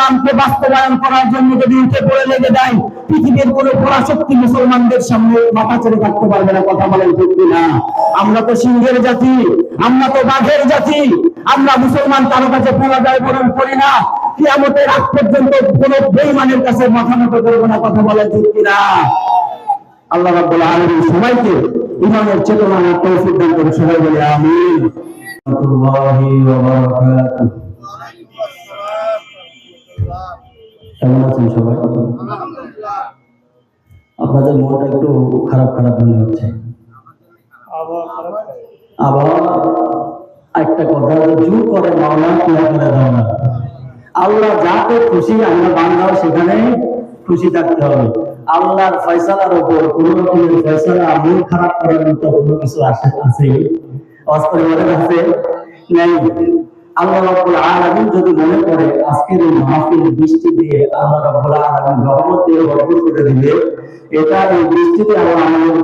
ইসলামকে বাস্তবায়ন করার জন্য যদি উঠে পড়ে লেগে যায়, পৃথিবীর কোনো পরাশক্তি মুসলমানদের সামনে মাথা ছেড়ে থাকতে পারবে না। কথা বলেন ঠিক কিনা? আমরা তো সিংহের জাতি, আমরা তো বাঘের জাতি, আমরা মুসলমান কারো কাছে পরাজয় বরণ করি না। কিয়ামতের আগ পর্যন্ত কোন বেঈমানের কাছে মাথা নত করবো না। কথা বলেন ঠিক কিনা? আল্লাহ রাব্বুল আলামিন সবাইকে ঈমানের চেতনা ও তৌফিক দান করুন। সবাই বলে আমিন। রাহমাতুল্লাহি ওয়া বারাকাতুহু। কেমন আছেন সবাই? আপনাদের মনটা একটু খারাপ খারাপ মনে হচ্ছে। আবার একটা কথা, জোর করে মাওলা কিয়া করে দাও না। আল্লাহ যাতে খুশি, আমরা বান্দাও সেখানে খুশি থাকতে হবে। আল্লাহর ফয়সালার উপর কোন রকমের ফয়সালা মন খারাপ করার মতো কোনো কিছু আছে? আছে নাই। আল্লাহ রাব্বুল আলামিন যদি মনে করে আজকের এই মাহফিল বৃষ্টি দিয়ে আল্লাহ রাব্বুল আলামিন রহমত দিয়ে ভরপুর করে দিবে, এটা এই বৃষ্টিতে আল্লাহ আমাদের